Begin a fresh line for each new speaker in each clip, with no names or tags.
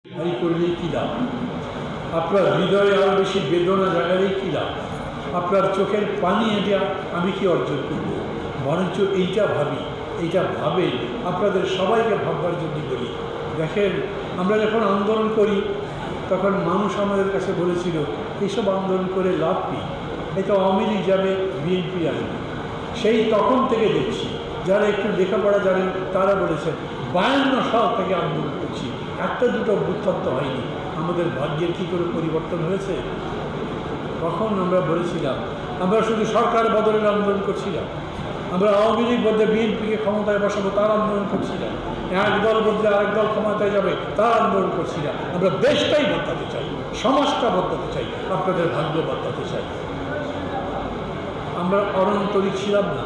এই করলেই কী লাভ? আপনার হৃদয়ে আরও বেশি বেদনা জাগালেই কী লাভ? আপনার চোখের পানি এটা আমি কি অর্জন করব? বরঞ্চ এইটা ভাবি, এইটা ভাবে আপনাদের সবাইকে ভাববার জন্য বলি। দেখেন, আমরা যখন আন্দোলন করি তখন মানুষ আমাদের কাছে বলেছিল এইসব আন্দোলন করে লাভ কী, এটা আওয়ামী লীগ যাবে, বিএনপি আসবে। সেই তখন থেকে দেখছি যারা একটু লেখাপড়া জানেন তারা বলেছেন 52 সাল থেকে আন্দোলন করছি, একটা দুটো বুদ্ধান্ত হয়নি। আমাদের ভাগ্যের কী করে পরিবর্তন হয়েছে? তখন আমরা বলেছিলাম আমরা শুধু সরকার বদলের আন্দোলন করছিলাম, আমরা আওয়ামী লীগ বদলে বিএনপিকে ক্ষমতায় বসাবো তার আন্দোলন করছিলাম, এক দল বদলে আরেক দল ক্ষমতায় যাবে তার আন্দোলন করছিলাম। আমরা দেশটাই বদলাতে চাই, সমাজটা বদলাতে চাই, আপনাদের ভাগ্য বদলাতে চাই। আমরা অনন্তরিক ছিলাম না,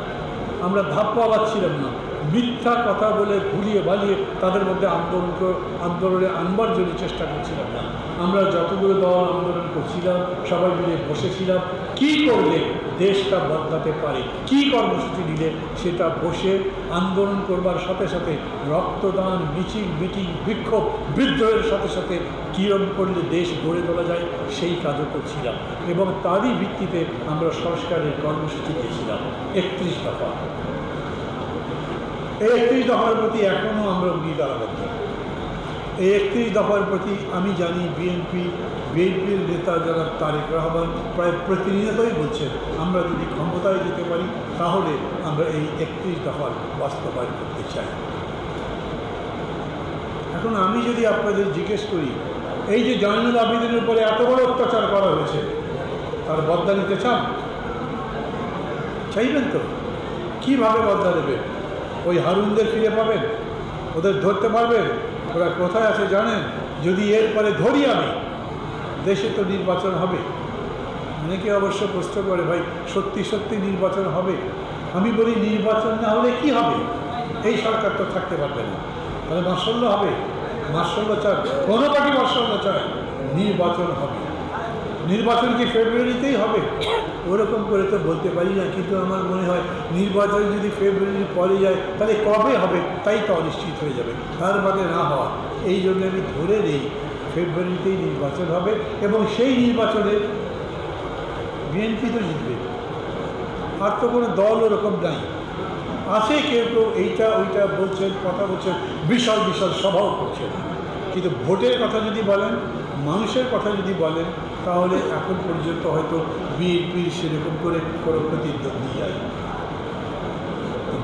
আমরা ধাপ্পাবাদ ছিলাম না, মিথ্যা কথা বলে ভুলিয়ে বালিয়ে তাদের মধ্যে আন্দোলনে আনবার জন্য চেষ্টা করছিলাম না। আমরা যতগুলো দল আন্দোলন করছিলাম সবাই মিলে বসেছিলাম কি করলে দেশটা বদলাতে পারে, কি কর্মসূচি নিলে সেটা বসে আন্দোলন করবার সাথে সাথে রক্তদান, মিটিং, বিক্ষোভ, বিদ্রোহের সাথে সাথে কীরকম করলে দেশ গড়ে তোলা যায় সেই কাজও করছিলাম। এবং তারই ভিত্তিতে আমরা সংস্কারের কর্মসূচি দিয়েছিলাম 31 দফা। এই 31 দফার প্রতি এখনও আমরা অঙ্গীকারবদ্ধ। এই 31 দফার প্রতি আমি জানি বিএনপির নেতা যারা তারেক রহমান প্রায় প্রতিনিয়তই বলছেন আমরা যদি ক্ষমতায় যেতে পারি তাহলে আমরা এই 31 দফার বাস্তবায়ন করতে চাই। এখন আমি যদি আপনাদের জিজ্ঞেস করি এই যে জয়নুল আবেদিনের উপরে এত বড় অত্যাচার করা হয়েছে তার বদলা নিতে চান? চাইবেন তো? কীভাবে বদলা নেবেন? ওই হারুনদের ফিরে পাবেন? ওদের ধরতে পারবেন? ওরা কোথায় আছে জানেন? যদি এরপরে ধরি আমি, দেশে তো নির্বাচন হবে। অনেকে অবশ্য প্রশ্ন করে ভাই সত্যি নির্বাচন হবে? আমি বলি নির্বাচন না হলে কি হবে? এই সরকার তো থাকতে পারবে না, তাহলে মার্শাল্লাহ হবে? মার্শাল্লাহ চায়? কোনো পার্টি মার্শাল্লাহ চায়? নির্বাচন হবে। নির্বাচন কি ফেব্রুয়ারিতেই হবে? ওরকম করে তো বলতে পারি না, কিন্তু আমার মনে হয় নির্বাচন যদি ফেব্রুয়ারির পরে যায় তাহলে কবে হবে তাই তো অনিশ্চিত হয়ে যাবে, তার বাদে না হওয়া। এই জন্য আমি ধরে নেই ফেব্রুয়ারিতেই নির্বাচন হবে এবং সেই নির্বাচনে বিএনপি তো জিতবে, আর তো কোনো দল ওরকম নাই। আছে কেউ এইটা ওইটা বলছেন, কথা বলছেন, বিশাল সভাও করছেন, কিন্তু ভোটের কথা যদি বলেন, মানুষের কথা যদি বলেন, তাহলে এখন পর্যন্ত হয়তো বিএনপির সেরকম করে কোনো প্রতিদ্বন্দ্বী যায়।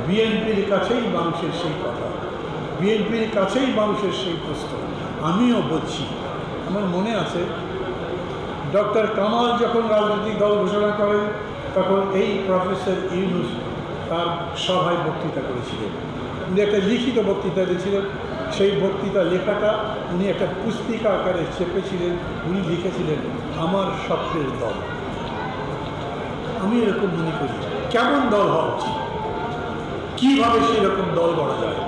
বিএনপির কাছেই মানুষের সেই কথা, বিএনপির কাছেই মানুষের সেই প্রশ্ন। আমিও বলছি, আমার মনে আছে ডক্টর কামাল যখন রাজনৈতিক দল ঘোষণা করেন তখন এই প্রফেসর ইউনূস তার সভায় বক্তৃতা করেছিলেন। উনি একটা লিখিত বক্তৃতা দিয়েছিলেন, সেই বক্তৃতা লেখাটা উনি একটা পুস্তিকা আকারে চেপেছিলেন। উনি লিখেছিলেন আমার স্বপ্নের দল। আমি এরকম মনে করি কেমন দল হওয়া উচিত, কীভাবে সেরকম দল গড়া যায়,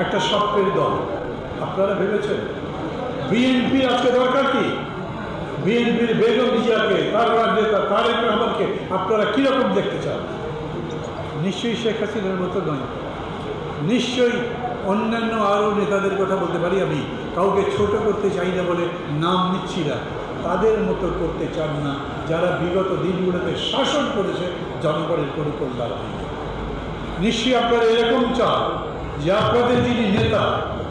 একটা স্বপ্নের দল। আপনারা ভেবেছেন বিএনপির আজকে দরকার কি? বিএনপির বেগম জিয়াকে, তার নেতা তারেক রহমানকে আপনারা কীরকম দেখতে চান? নিশ্চয়ই শেখ হাসিনার মতো নয়, নিশ্চয়ই অন্যান্য আরও নেতাদের কথা বলতে পারি, আমি কাউকে ছোট করতে চাই না বলে নাম নিচ্ছি না, তাদের মতো করতে চান না যারা বিগত দিনগুলোতে শাসন করেছে, জনগণের কোনো কল্যাণ হয়নি। নিশ্চয়ই আপনারা এরকম চান যে আপনাদের যিনি নেতা,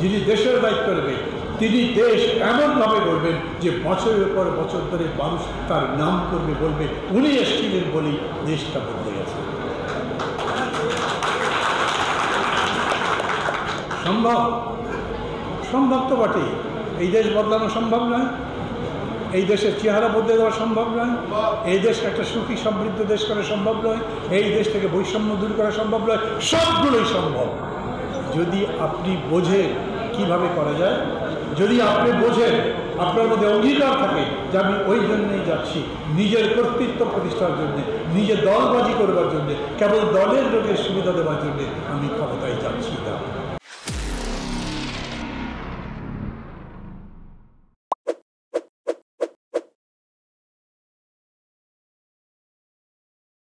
যিনি দেশের দায়িত্ব নেবে, তিনি দেশ এমনভাবে গড়বেন যে বছরের পর বছর ধরে মানুষ তার নাম করবে, বলবে উনি এসেছিলেন বলেই দেশটা বদলে গেছে। সম্ভব তো বটেই। এই দেশ বদলানো সম্ভব নয়, এই দেশের চেহারা বদলে দেওয়া সম্ভব নয়, এই দেশকে একটা সুখী সমৃদ্ধ দেশ করা সম্ভব নয়, এই দেশ থেকে বৈষম্য দূর করা সম্ভব নয়। সবগুলোই সম্ভব যদি আপনি বোঝেন কীভাবে করা যায়, যদি আপনি বোঝেন, আপনার মধ্যে অঙ্গীকার থাকে যে আমি ওই জন্যেই যাচ্ছি, নিজের কর্তৃত্ব প্রতিষ্ঠার জন্যে, নিজের দলবাজি করবার জন্যে, কেবল দলের লোকের সুবিধা দেওয়ার জন্যে আমি ক্ষমতায় যাচ্ছি না।